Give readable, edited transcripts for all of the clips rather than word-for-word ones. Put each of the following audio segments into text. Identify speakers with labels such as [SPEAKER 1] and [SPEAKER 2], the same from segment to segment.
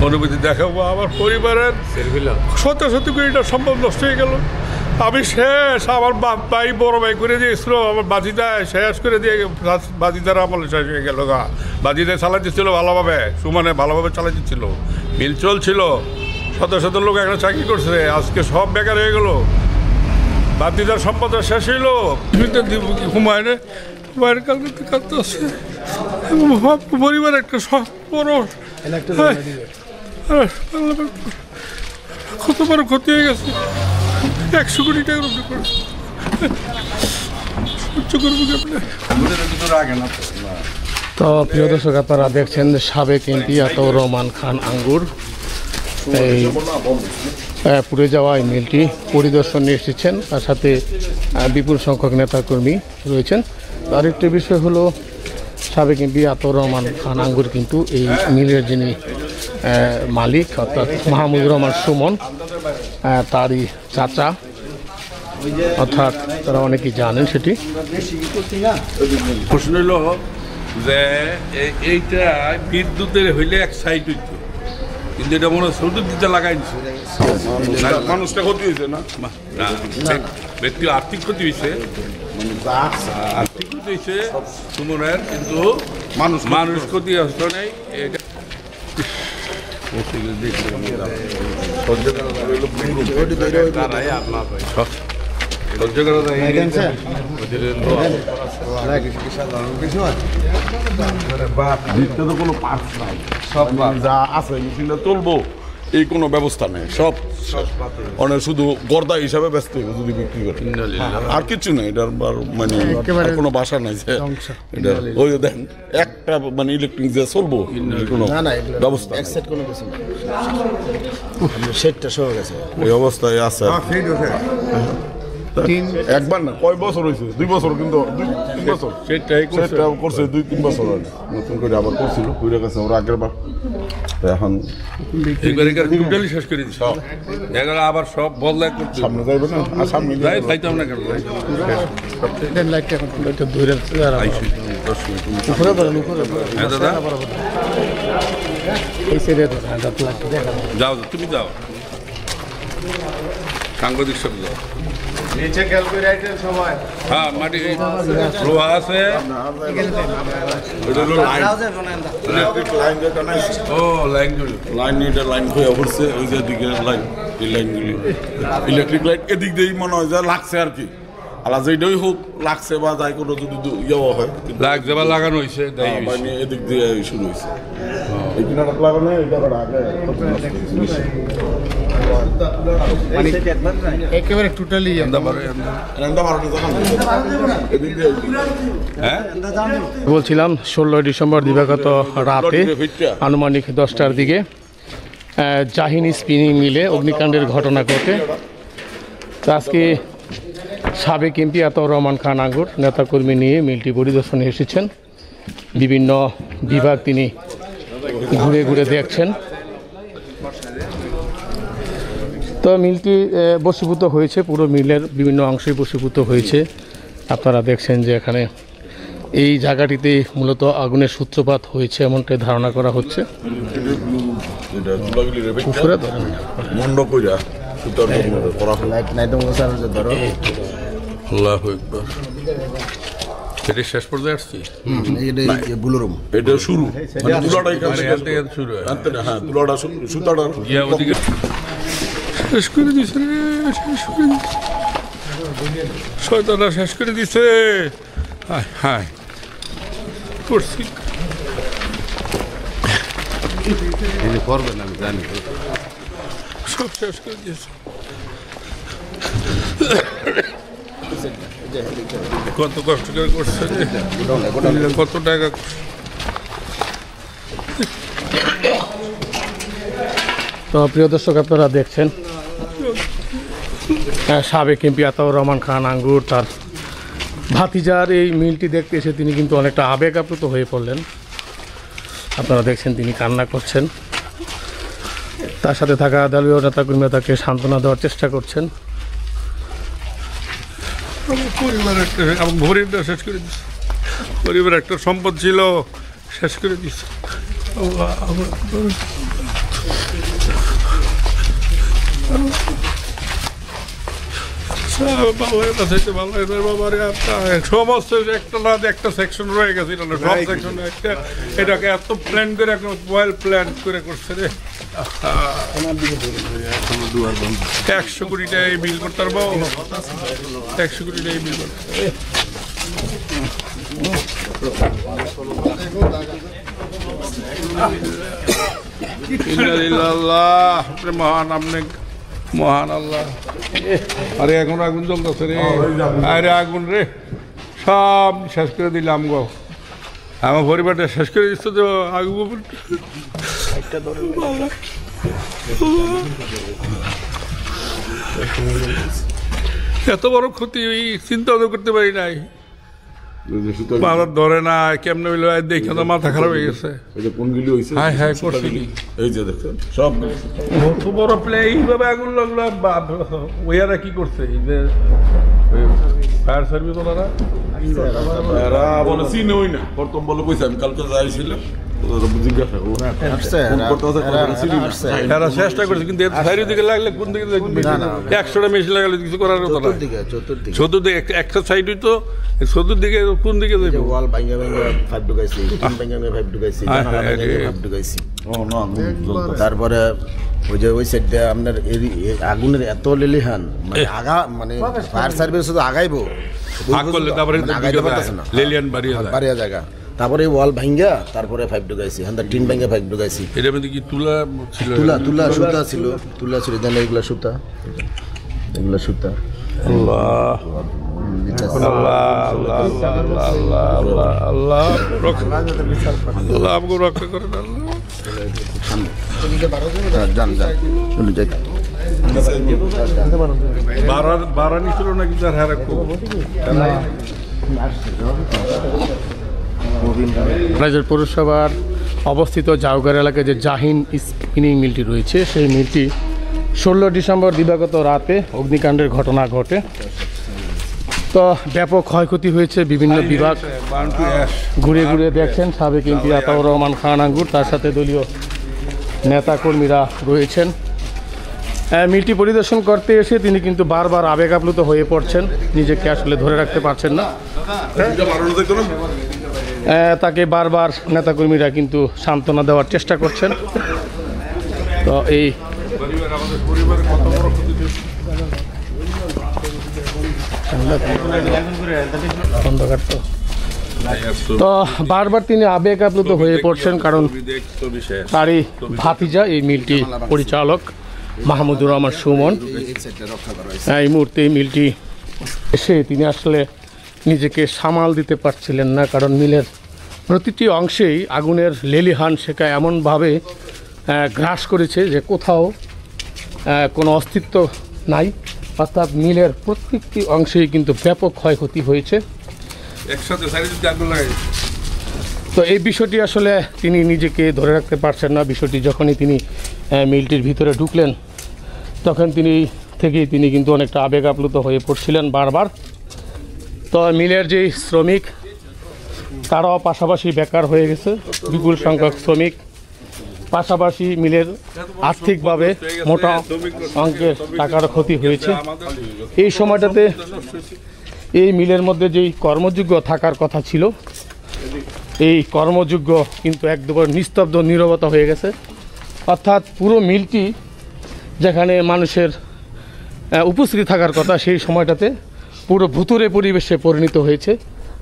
[SPEAKER 1] অনুভূতি দেখাবো আমার পরিবারের শত শত কোটিটা সম্পদ নষ্ট হয়ে গেল। আমি শেষ, আমার ভাই বড় ভাই করে দিয়েছিল, আমার বাজিদা শেষ করে দিয়ে, বাজিদার আমলে শেষ হয়ে গেল গা। বাজিদা চালাইতেছিল ভালোভাবে, সুমানে ভালোভাবে চালাইতেছিল, মিল চলছিল, শত শত লোক একটা চাকরি করছে, আজকে সব বেকার হয়ে গেল। বাজিদার সম্পদ শেষ হইল, হুমায়ুনে হুমায়ুনের কালকে কাঁদতে আছে, পরিবার একটা সব বড় কত বড় ক্ষতি হয়ে গেছে। 100 কোটি টাকার উপরে সহ্য করবো কেমন।
[SPEAKER 2] তো প্রিয় দর্শক, আপনারা দেখছেন সাবেক এমপি আতাউর রহমান খান আঙ্গুর এই পুড়ে যাওয়া এই মিলটি পরিদর্শনে এসেছেন। তার সাথে বিপুল সংখ্যক নেতাকর্মী রয়েছেন। আর একটি বিষয় হলো, সাবেক এমপি আতাউর রহমান খান আঙ্গুর কিন্তু এই মিলের যিনি মালিক অর্থাৎ মাহমুদুর রহমান সুমন, তারই চাচা, অর্থাৎ তারা অনেকেই জানেন সেটি।
[SPEAKER 1] প্রশ্ন হইল যে এইটা বিদ্যুতের হইলে এক সাইড হইত, কিন্তু এটা মনে হয় শুধু দিতে লাগাই দিচ্ছে, মানুষটা ক্ষতি হয়েছে না, ব্যক্তি আর্থিক ক্ষতি হয়েছে, আর্থিক ক্ষতি হয়েছে সুমনের, কিন্তু মানুষ ক্ষতি আসতে নেই। এটা কোনো পার্স নাই, সব যা আছে মেশিনটা তুলবো এই কোনো ব্যবস্থা নেই, সব অনেক শুধু গর্দা হিসাবে ব্যস্ত হইব যদি বিক্রি করে, আর কিছু নেই। এটার মানে কোনো বাসা নাই যে এটা ওই দেখেন একটা মানে ইলেকট্রিক দিয়ে চলবো কোনো ব্যবস্থা, এই অবস্থায় আছে। একবার না, কয় বছর হয়েছে? 2 বছর, কিন্তু 2-3 বছর সেটা করছে, 2-3 বছর নতুন করে আবার করছিল, ঘুরে গেছে ওরা আগের বার। এখন শেষ করে দিচ্ছে, আবার সব বদলায় করছে, সামনে যাইবে না, আর সামনে যাইতাম না কেন, যাও তুমি যাও, সাংবাদিক সব যাও, নিচে খেয়াল করে রাখেন সবাই। হ্যাঁ, মাটি লোহা আছে, লাইন হয়ে পড়ছে, ওই যে দিকে লাইন, এই লাইনগুলি ইলেকট্রিক লাইন এদিক দিয়েই মনে হয় যে লাগছে আর কি, আলা যেটাই হোক লাগছে বা যাই কোনো যদি ইয়েও হয় লাগছে বা লাগানো হয়েছে, এদিক দিয়ে শুরু হয়েছে, এই কিনারা লাগানো, এই জায়গাটা আগে
[SPEAKER 2] একেবারে টোটালি বলছিলাম 16 ডিসেম্বর দিবাগত রাতে আনুমানিক 10টার দিকে জাহিনী স্পিনিং মিলে অগ্নিকাণ্ডের ঘটনা ঘটে। তো আজকে সাবেক এমপি আতাউর রহমান খান আঙ্গুর নেতাকর্মী নিয়ে মিলটি পরিদর্শনে এসেছেন। বিভিন্ন বিভাগ তিনি ঘুরে ঘুরে দেখছেন। তো মিলটি বশীভূত হয়েছে, পুরো মিলের বিভিন্ন অংশে বশীভূত হয়েছে। আপনারা দেখছেন যে এখানে এই জায়গাটিতে মূলত আগুনের সূত্রপাত হয়েছে এমনটাই ধারণা করা হচ্ছে।
[SPEAKER 1] শেষ পর্যায়ে আসছি,
[SPEAKER 3] এটা শুরু
[SPEAKER 1] শেষ করে দিছে, শয়তানরা শেষ করে দিছে। হ্যাঁ করছি, করবেন আমি জানি, সব শেষ করে দিয়েছে। কত কষ্ট করে করছে, কত টাকা।
[SPEAKER 2] তো প্রিয় দর্শক, আপনারা দেখছেন সাবেক এমপি আতাউর রহমান খান আঙ্গুর তার ভাতিজার এই মিলটি দেখতে এসে তিনি কিন্তু অনেকটা আবেগ আপ্লুত হয়ে পড়লেন। আপনারা দেখছেন তিনি কান্না করছেন, তার সাথে থাকা দলীয় নেতাকর্মীরা তাকে সান্ত্বনা দেওয়ার চেষ্টা করছেন।
[SPEAKER 1] পরিবার একটা আমার গরিবটা শেষ করে দিচ্ছে, পরিবার একটা সম্পদ ছিল শেষ করে দিচ্ছে। সমস্ত একটা না একটা সেকশন রয়ে গেছে, সব সেকশনে একটা এটাকে এত প্ল্যান করে ওয়েল প্ল্যান করে করছে রে। 100 কোটি টাকা এই বিল করতে পারবো, 100 কোটি টাকা এই বিল করতে মহান আপনি মহান আল্লাহ। আরে এখন আগুন জ্বলতেছে রে, আরে আগুন রে, সব শেষ করে দিলাম গো, আমার পরিবারটা শেষ করে দিচ্ছ তো আগুন। এত বড় ক্ষতি চিন্তা করতে পারি নাই, মাথা ধরে না কেমনে হইলো, দেখে তো মাথা খারাপ হয়ে গেছে। হ্যাঁ হ্যাঁ করছি, কত বড় প্লে এইভাবে আগুন লাগলো। ওইয়ারা কি করছে, এই যে ফায়ার সার্ভিস ওনারা
[SPEAKER 4] বলে চিনেই না, প্রথম বলে কইছে আমি কালকে যাইছিলাম,
[SPEAKER 1] এরা চেষ্টা করছে কিন্তু চারিদিকে লাগলে কোন দিকে 100টা মেশিন লাগালে কিছু করার কথা না। চতুর্দিকে একটা সাইড হইতো, চতুর্দিকে কোন দিকে যাবে?
[SPEAKER 3] ওয়াল ভাঙা ভাঙা ফাইভ ঢুকাইছি, তিন ভাঙা ফাইভ ঢুকাইছি, ফাইভ ঢুকাইছি। তারপরে ওই যে ওই সাইডটা আপনার আগুনের এত লেলিহান, মানে আগা মানে ফায়ার সার্ভিস শুধু আগাইবো
[SPEAKER 1] ভাগ করলে তারপরে
[SPEAKER 3] আগাইতে পারতেছে না,
[SPEAKER 1] লেলিয়ান বাড়িয়া
[SPEAKER 3] জায়গা। তারপরে ওয়াল ভাঙ্গা তারপরে ফাইভ ঢুকাইছি, হ্যাঁ টিন ভাঙ্গা ফাইভ ঢুকাইছি।
[SPEAKER 1] এটার মধ্যে কি তুলা ছিল?
[SPEAKER 3] তুলা সুতা ছিল, তুলা ছিল, জানেন এগুলা সুতা, এগুলা সুতা।
[SPEAKER 1] আল্লাহ আল্লাহ আল্লাহ আল্লাহ আল্লাহ আল্লাহ আল্লাহ আমাকে রক্ষা করেন আল্লাহ। বারানি ছিল নাকি তার হারা
[SPEAKER 2] রাজের পৌরসভার অবস্থিত জাউগার এলাকায় যে জাহিন স্পিনিং মিলটি রয়েছে, সেই মিলটি 16 ডিসেম্বর দিবাগত রাতে অগ্নিকাণ্ডের ঘটনা ঘটে। তো ব্যাপক ক্ষয়ক্ষতি হয়েছে, বিভিন্ন বিভাগ ঘুরে ঘুরে দেখছেন সাবেক এমপি আতাউর রহমান খান আঙ্গুর, তার সাথে দলীয় নেতাকর্মীরা রয়েছেন। মিলটি পরিদর্শন করতে এসে তিনি কিন্তু বারবার আবেগ আপ্লুত হয়ে পড়ছেন, নিজেকে আসলে ধরে রাখতে পারছেন না। তাকে বারবার নেতাকর্মীরা কিন্তু সান্ত্বনা দেওয়ার চেষ্টা করছেন। তো এই তো বারবার তিনি আবেগ আপ্লুত হয়ে পড়ছেন, কারণ তারই ভাতিজা এই মিলটি পরিচালক মাহমুদুর রহমান সুমন এই মুহূর্তে এই মিলটি এসে তিনি আসলে নিজেকে সামাল দিতে পারছিলেন না, কারণ মিলের প্রতিটি অংশেই আগুনের লেলিহান শেখা এমনভাবে গ্রাস করেছে যে কোথাও কোনো অস্তিত্ব নাই, অর্থাৎ মিলের প্রত্যেকটি অংশেই কিন্তু ব্যাপক ক্ষয়ক্ষতি হয়েছে। তো এই বিষয়টি আসলে তিনি নিজেকে ধরে রাখতে পারছেন না। বিষয়টি যখনই তিনি মিলটির ভিতরে ঢুকলেন তখন তিনি কিন্তু অনেকটা আবেগ আপ্লুত হয়ে পড়ছিলেন বারবার। তো মিলের যেই শ্রমিক তারাও পাশাপাশি বেকার হয়ে গেছে, বিপুল সংখ্যক শ্রমিক, পাশাপাশি মিলের আর্থিকভাবে মোটা অঙ্কের টাকার ক্ষতি হয়েছে। এই সময়টাতে এই মিলের মধ্যে যেই কর্মযোগ্য থাকার কথা ছিল, এই কর্মযোগ্য কিন্তু একদম নিস্তব্ধ নীরবতা হয়ে গেছে। অর্থাৎ পুরো মিলটি যেখানে মানুষের উপস্থিতি থাকার কথা, সেই সময়টাতে পুরো ভুতুরে পরিবেশে পরিণত হয়েছে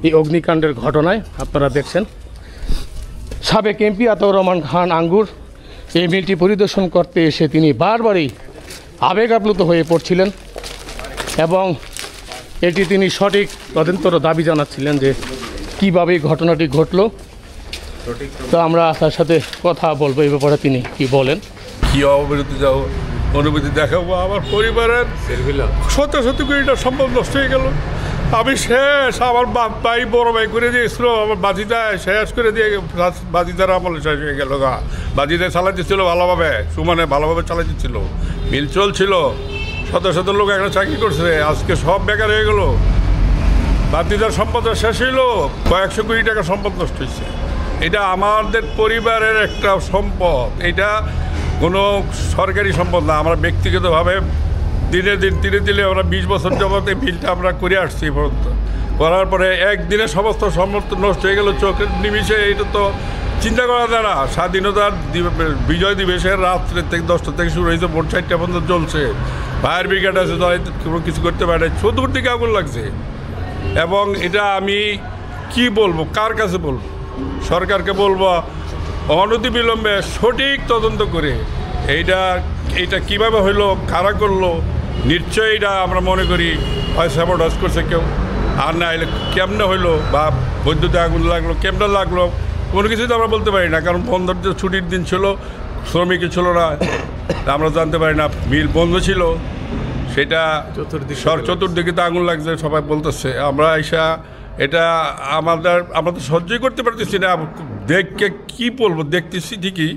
[SPEAKER 2] এই অগ্নিকাণ্ডের ঘটনায়। আপনারা দেখছেন সাবেক এমপি আতাউর রহমান খান আঙ্গুর এই মিলটি পরিদর্শন করতে এসে তিনি বারবারই আবেগ আপ্লুত হয়ে পড়ছিলেন এবং এটি তিনি সঠিক তদন্তর দাবি জানাচ্ছিলেন যে কীভাবে ঘটনাটি ঘটলো। তো আমরা তার সাথে কথা বলবো এই ব্যাপারে, তিনি কি বলেন।
[SPEAKER 1] কি অববিরতি যাও অনুভূতি দেখাবো, আমার পরিবারের 70 কোটিটা সম্পদ নষ্ট হয়ে গেল। আমি শেষ, আমার ভাই বড় ভাই করে দিয়েছিল, আমার বাজিদা শেষ করে দিয়ে, বাজিদার আমলে শেষ হয়ে গেল। বাজিদায় চালাইতেছিল ভালোভাবে, সুমনে ভালোভাবে চালাইতেছিল, মিল চলছিল, শত লোক একটা চাকরি করছে, আজকে সব বেকার হয়ে গেল। বাজিদার সম্পদ শেষ হইলো, কয়েকশো কোটি টাকা সম্পদ নষ্ট হয়েছে। এটা আমাদের পরিবারের একটা সম্পদ, এটা কোনো সরকারি সম্পদ না, আমরা ব্যক্তিগতভাবে দিনে দিন তিলে আমরা 20 বছর যাবত এই মিলটা আমরা করে আসছি এই পর্যন্ত। করার পরে একদিনে সমস্ত সম্পদ নষ্ট হয়ে গেল চোখের নিমিষে। এটা তো চিন্তা করা যায় না। স্বাধীনতার বিজয় দিবসের রাত্রে থেকে 10টা থেকে শুরু হয়েছে, ভোর 4টা পর্যন্ত চলছে। ফায়ার ব্রিগেড আছে, তারা কোনো কিছু করতে পারে না, চতুর্দিকে আগুন লাগছে। এবং এটা আমি কি বলবো, কার কাছে বলবো? সরকারকে বলবো অনতিবিলম্বে সঠিক তদন্ত করে এইটা কীভাবে হইলো, কারা করলো, নিশ্চয়ই এটা আমরা মনে করি হয় স্যাবোটাজ করছে কেউ, আর না এলে কেমনে হইলো বা বৈদ্যুতিক আগুন লাগলো, কেমনে লাগলো, কোনো কিছুই তো আমরা বলতে পারি না। কারণ বন্ধর যে ছুটির দিন ছিল, শ্রমিকই ছিল না, আমরা জানতে পারি না। মিল বন্ধ ছিল, সেটা চতুর্দিকে তো আগুন লাগছে সবাই বলতেছে। আমরা এটা আমরা তো সহ্যই করতে পারতেছি না। দেখকে কী বলবো, দেখতেছি ঠিকই,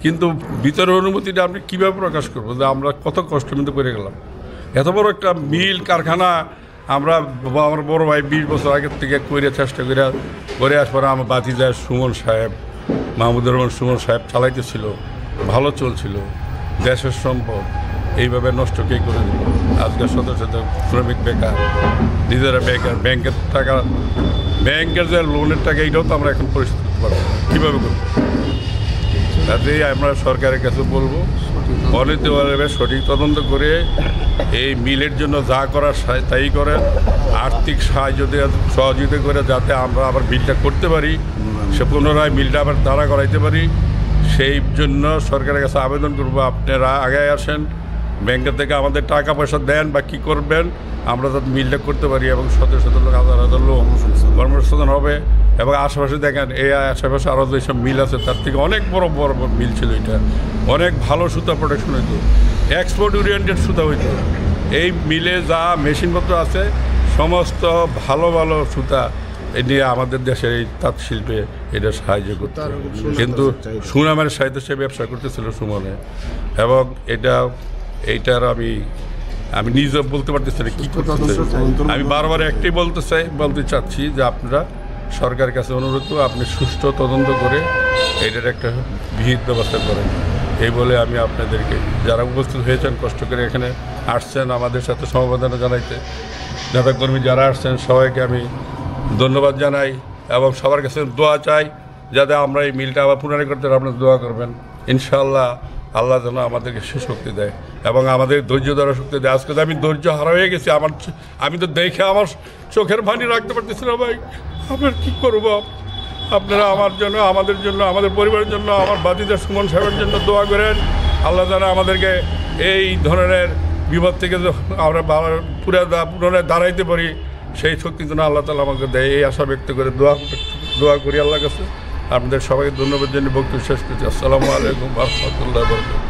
[SPEAKER 1] কিন্তু ভিতরের অনুভূতিটা আপনি কীভাবে প্রকাশ করবো যে আমরা কত কষ্ট কিন্তু করে গেলাম। এত বড় একটা মিল কারখানা আমার বড় ভাই 20 বছর আগের থেকে চেষ্টা করে আসবার আমার বাতিজা সুমন সাহেব, মাহমুদুর রহমান সুমন সাহেব চালাইতেছিল, ভালো চলছিল, দেশের সম্পদ এইভাবে নষ্ট কে করে দিল। আজকে শত শত শ্রমিক বেকার, নিজেরা বেকার, ব্যাংকের যে লোনের টাকা এইটাও তো আমরা এখন পরিশোধ করতে পারবো, কীভাবে করবো? তাতেই আমরা সরকারের কাছে বলবো অনতিবিলম্বে সঠিক তদন্ত করে এই মিলের জন্য যা করার তাই করে, আর্থিক সহযোগিতা করে যাতে আমরা আবার মিলটা করতে পারি, সে পুনরায় মিলটা আবার দাঁড়া করাইতে পারি, সেই জন্য সরকারের কাছে আবেদন করবো আপনারা আগে আসেন, ব্যাংকের থেকে আমাদের টাকা পয়সা দেন বা কী করবেন, আমরা যাতে মিলটা করতে পারি এবং শত শত লোক, হাজার হাজার লোক কর্মসংস্থান হবে। এবং আশেপাশে দেখেন এই আশেপাশে আরও যেসব মিল আছে তার থেকে অনেক বড় বড় মিল ছিল। এটা অনেক ভালো সুতা প্রোডাকশন হইতো, এক্সপোর্ট ওরিয়েন্টেড সুতা হইতো। এই মিলে যা মেশিনপত্র আছে সমস্ত ভালো ভালো সুতা নিয়ে আমাদের দেশের এই তাঁত শিল্পে এটা সাহায্য করতে, কিন্তু সুনামের সাথে সে ব্যবসা করতেছিল সুমনে। এবং এইটার আমি নিজে বলতে পারতেছি না কী করতে চাই। আমি বারবার একটাই বলতে চাচ্ছি যে আপনারা সরকারের কাছে অনুরোধ, আপনি সুষ্ঠু তদন্ত করে এটার একটা বিহিত ব্যবস্থা করেন, এই বলে আমি আপনাদেরকে, যারা উপস্থিত হয়েছেন কষ্ট করে এখানে আসছেন আমাদের সাথে সমবেদনা জানাইতে, নেতাকর্মী যারা আসছেন সবাইকে আমি ধন্যবাদ জানাই এবং সবার কাছে দোয়া চাই যাতে আমরা এই মিলটা আবার পুনরায় করতে আপনারা দোয়া করবেন। ইনশাআল্লাহ আল্লাহ যেন আমাদেরকে সে শক্তি দেয় এবং আমাদের ধৈর্য ধরা শক্তি দেয়। আজকে আমি ধৈর্য হারা হয়ে গেছি, আমি তো দেখে আমার চোখের পানি রাখতে পারতেছি না ভাই। আপনার কী করবো? আপনারা আমার জন্য, আমাদের জন্য, আমাদের পরিবারের জন্য, আমার বাতিজা সুমন সাহেবের জন্য দোয়া করেন। আল্লাহ যেন আমাদেরকে এই ধরনের বিপদ থেকে আমরা পুনরায় দাঁড়াইতে পারি, সেই শক্তি যেন আল্লাহ তাআলা আমাকে দেয়, এই আশা ব্যক্ত করে দোয়া করি আল্লাহর কাছে। আপনাদের সবাইকে ধন্যবাদ জানিয়ে বক্তব্য শেষ করছি। আসসালামু আলাইকুম ওয়া রাহমাতুল্লাহি ওয়া বারাকাতুহু।